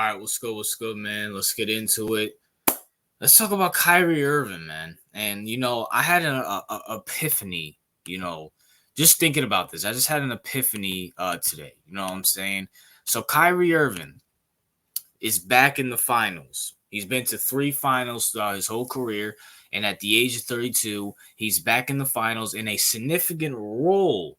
right, what's good? What's good, man? Let's get into it. Let's talk about Kyrie Irving, man. And I had an epiphany. Just thinking about this, I just had an epiphany today. You know what I'm saying? So Kyrie Irving is back in the finals. He's been to 3 finals throughout his whole career, and at the age of 32, he's back in the finals in a significant role.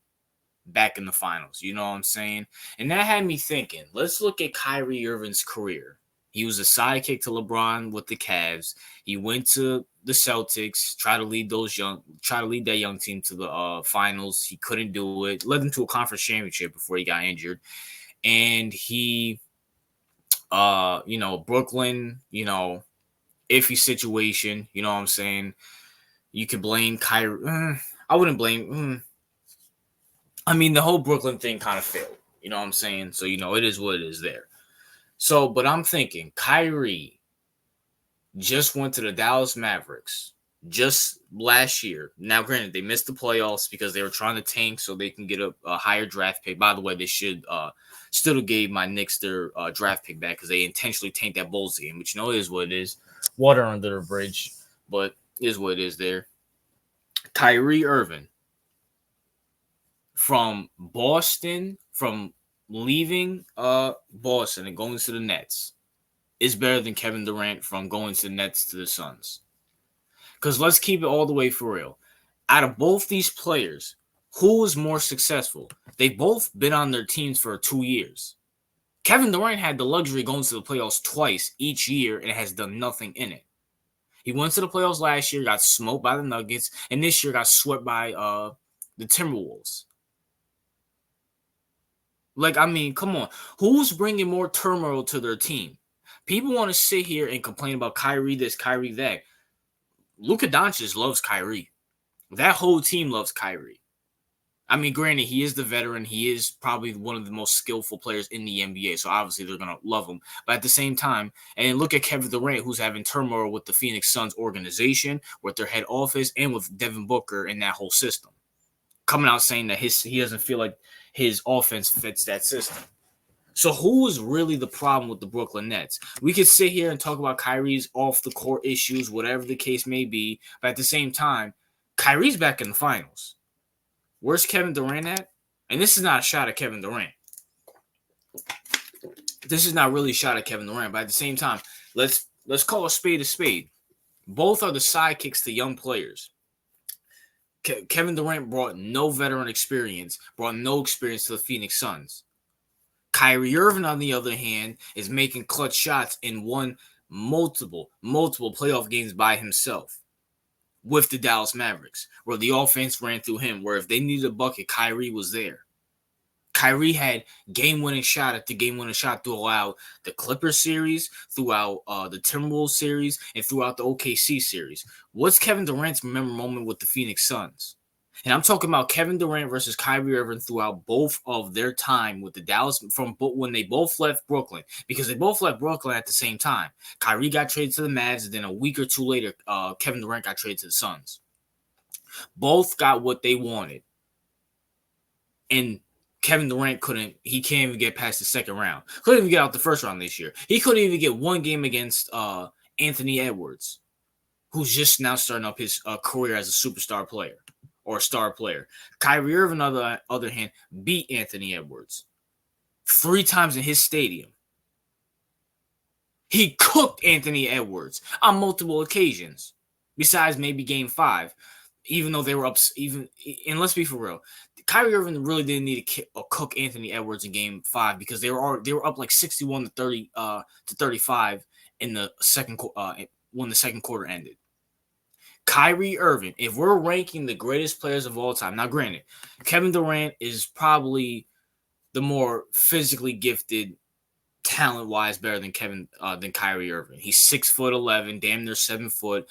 Back in the finals, you know what I'm saying? And that had me thinking, let's look at Kyrie Irving's career. He was a sidekick to LeBron with the Cavs. He went to the Celtics, try to lead that young team to the finals. He couldn't do it. Led them to a conference championship before he got injured. And he Brooklyn, iffy situation, you know what I'm saying? You could blame Kyrie. I wouldn't blame the whole Brooklyn thing kind of failed. You know what I'm saying? So, it is what it is there. So, but I'm thinking Kyrie just went to the Dallas Mavericks just last year. Now, granted, they missed the playoffs because they were trying to tank so they can get a higher draft pick. By the way, they should still gave my Knicks their draft pick back because they intentionally tanked that Bulls game, which, it is what it is. Water under the bridge, but it is what it is there. Kyrie Irving. From leaving Boston and going to the Nets is better than Kevin Durant from going to the Nets to the Suns. Because let's keep it all the way for real. Out of both these players, who was more successful? They've both been on their teams for 2 years. Kevin Durant had the luxury going to the playoffs twice each year and has done nothing in it. He went to the playoffs last year, got smoked by the Nuggets, and this year got swept by the Timberwolves. Come on. Who's bringing more turmoil to their team? People want to sit here and complain about Kyrie this, Kyrie that. Luka Doncic loves Kyrie. That whole team loves Kyrie. Granted, he is the veteran. He is probably one of the most skillful players in the NBA, so obviously they're going to love him. But at the same time, and look at Kevin Durant, who's having turmoil with the Phoenix Suns organization, with their head office, and with Devin Booker and that whole system. Coming out saying that he doesn't feel like his offense fits that system. So who is really the problem with the Brooklyn Nets? We could sit here and talk about Kyrie's off-the-court issues, whatever the case may be, but at the same time, Kyrie's back in the finals. Where's Kevin Durant at? And this is not a shot at Kevin Durant. This is not really a shot at Kevin Durant, but at the same time, let's call a spade a spade. Both are the sidekicks to young players. Kevin Durant brought no veteran experience, brought no experience to the Phoenix Suns. Kyrie Irving, on the other hand, is making clutch shots and won multiple playoff games by himself with the Dallas Mavericks, where the offense ran through him, where if they needed a bucket, Kyrie was there. Kyrie had game-winning shot after game-winning shot throughout the Clippers series, throughout the Timberwolves series, and throughout the OKC series. What's Kevin Durant's memorable moment with the Phoenix Suns? And I'm talking about Kevin Durant versus Kyrie Irving throughout both of their time with the Dallas, from when they both left Brooklyn, because they both left Brooklyn at the same time. Kyrie got traded to the Mavs, and then a week or two later, Kevin Durant got traded to the Suns. Both got what they wanted. And Kevin Durant can't even get past the second round. Couldn't even get out the first round this year. He couldn't even get one game against Anthony Edwards, who's just now starting up his career as a superstar player or a star player. Kyrie Irving, on the other hand, beat Anthony Edwards 3 times in his stadium. He cooked Anthony Edwards on multiple occasions, besides maybe game 5, even though they were up. And let's be for real, Kyrie Irving really didn't need to cook Anthony Edwards in game 5 because they were up like 61 to 35 in the second when the second quarter ended. Kyrie Irving, if we're ranking the greatest players of all time, now granted, Kevin Durant is probably the more physically gifted, talent-wise, better than Kyrie Irving. He's 6'11", damn near 7 foot.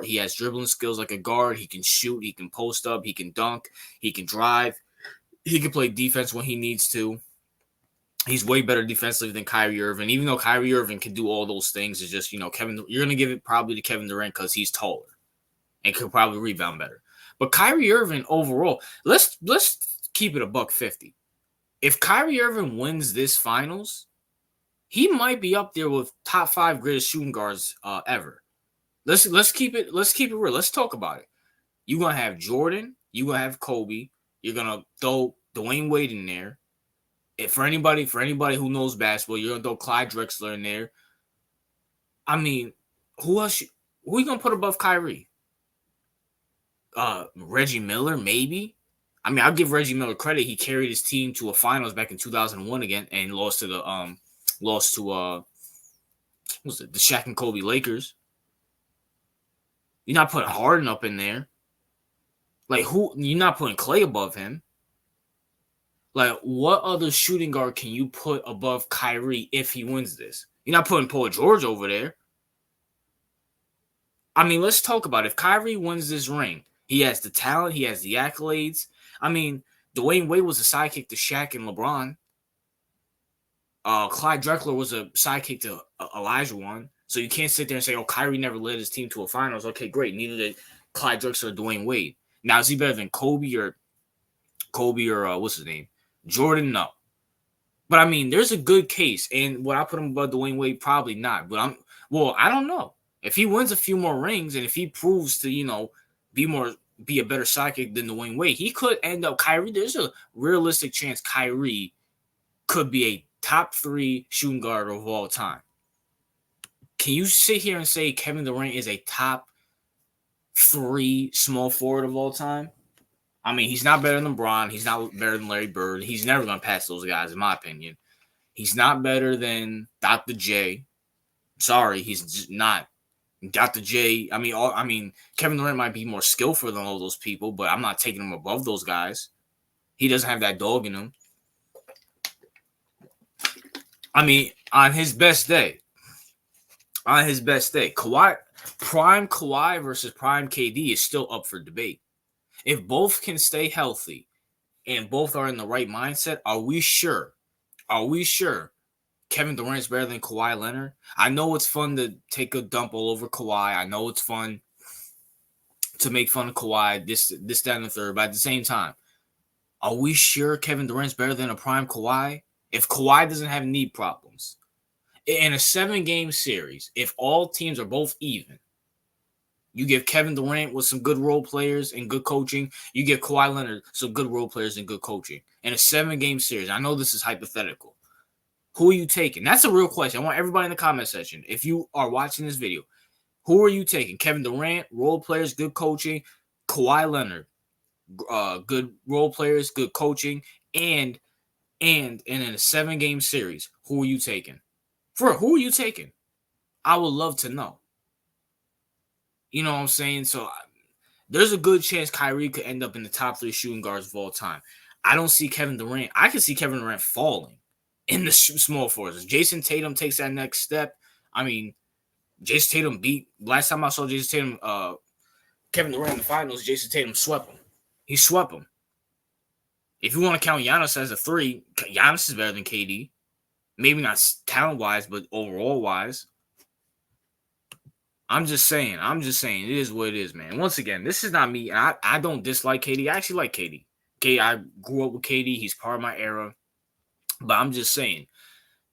He has dribbling skills like a guard. He can shoot. He can post up. He can dunk. He can drive. He can play defense when he needs to. He's way better defensively than Kyrie Irving. Even though Kyrie Irving can do all those things, it's just you're gonna give it probably to Kevin Durant because he's taller and could probably rebound better. But Kyrie Irving overall, let's keep it $150. If Kyrie Irving wins this finals, he might be up there with top 5 greatest shooting guards ever. Let's keep it real. Let's talk about it. You're gonna have Jordan, you're gonna have Kobe, you're gonna throw Dwayne Wade in there. And for anybody who knows basketball, you're gonna throw Clyde Drexler in there. I mean, who else? Who are you gonna put above Kyrie? Reggie Miller, maybe. I mean, I'll give Reggie Miller credit. He carried his team to a finals back in 2001 again, and lost to the what was it, the Shaq and Kobe Lakers. You're not putting Harden up in there. Like, who? You're not putting Clay above him. Like, what other shooting guard can you put above Kyrie if he wins this? You're not putting Paul George over there. I mean, let's talk about it. If Kyrie wins this ring, he has the talent, he has the accolades. I mean, Dwayne Wade was a sidekick to Shaq and LeBron. Clyde Drexler was a sidekick to Elijah Wan. So you can't sit there and say, oh, Kyrie never led his team to a finals. Okay, great. Neither did Clyde Drexler or Dwayne Wade. Now, is he better than Kobe or what's his name? Jordan? No. But, I mean, there's a good case. And would I put him above Dwayne Wade? Probably not. But I don't know. If he wins a few more rings and if he proves to, be a better sidekick than Dwayne Wade, he could end up Kyrie. There's a realistic chance Kyrie could be a top 3 shooting guard of all time. Can you sit here and say Kevin Durant is a top 3 small forward of all time? I mean, he's not better than LeBron. He's not better than Larry Bird. He's never going to pass those guys, in my opinion. He's not better than Dr. J. Sorry, he's just not. Dr. J, I mean, Kevin Durant might be more skillful than all those people, but I'm not taking him above those guys. He doesn't have that dog in him. I mean, on his best day, prime Kawhi versus prime KD is still up for debate. If both can stay healthy and both are in the right mindset, are we sure Kevin Durant's better than Kawhi Leonard? I know it's fun to take a dump all over Kawhi. I know it's fun to make fun of Kawhi, this, that, and the third. But at the same time, are we sure Kevin Durant's better than a prime Kawhi? If Kawhi doesn't have knee problems. In a 7-game series, if all teams are both even, you give Kevin Durant with some good role players and good coaching. You give Kawhi Leonard some good role players and good coaching. In a 7-game series, I know this is hypothetical. Who are you taking? That's a real question. I want everybody in the comment section, if you are watching this video, who are you taking? Kevin Durant, role players, good coaching. Kawhi Leonard, good role players, good coaching. And in a 7-game series, who are you taking? Who are you taking? I would love to know. You know what I'm saying? So there's a good chance Kyrie could end up in the top 3 shooting guards of all time. I don't see Kevin Durant. I can see Kevin Durant falling in the small forwards. Jason Tatum takes that next step. I mean, Jason Tatum last time I saw Jason Tatum, Kevin Durant in the finals, Jason Tatum swept him. He swept him. If you want to count Giannis as a 3, Giannis is better than KD. Maybe not talent-wise, but overall-wise. I'm just saying. It is what it is, man. Once again, this is not me. I don't dislike KD. I actually like KD. I grew up with KD. He's part of my era. But I'm just saying,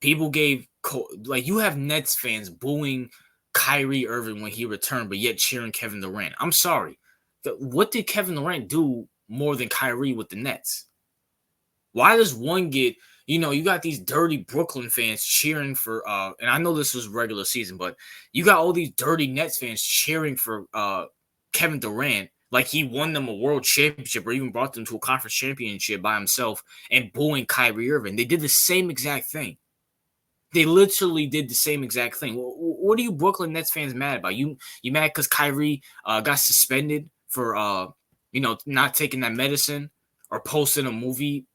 people you have Nets fans booing Kyrie Irving when he returned, but yet cheering Kevin Durant. I'm sorry. What did Kevin Durant do more than Kyrie with the Nets? Why does one get, you got these dirty Brooklyn fans cheering for, and I know this was regular season, but you got all these dirty Nets fans cheering for Kevin Durant like he won them a world championship or even brought them to a conference championship by himself, and booing Kyrie Irving. They did the same exact thing. They literally did the same exact thing. What are you Brooklyn Nets fans mad about? You mad because Kyrie got suspended for not taking that medicine or posting a movie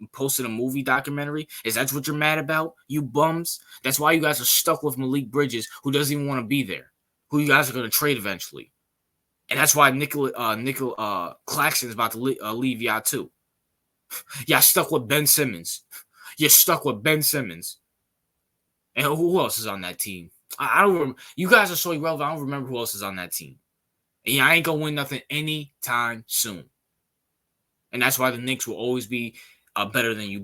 documentary? Is that what you're mad about, you bums? That's why you guys are stuck with Malik Bridges, who doesn't even want to be there, who you guys are going to trade eventually. And that's why Nickel Claxton is about to leave y'all too. Y'all stuck with Ben Simmons. You're stuck with Ben Simmons. And who else is on that team? I don't remember. You guys are so irrelevant. I don't remember who else is on that team. And I ain't going to win nothing anytime soon. And that's why the Knicks will always be better than you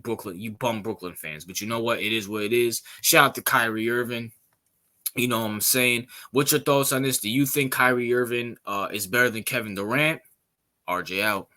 bum Brooklyn fans. But you know what? It is what it is. Shout out to Kyrie Irving. You know what I'm saying? What's your thoughts on this? Do you think Kyrie Irving is better than Kevin Durant? RJ out.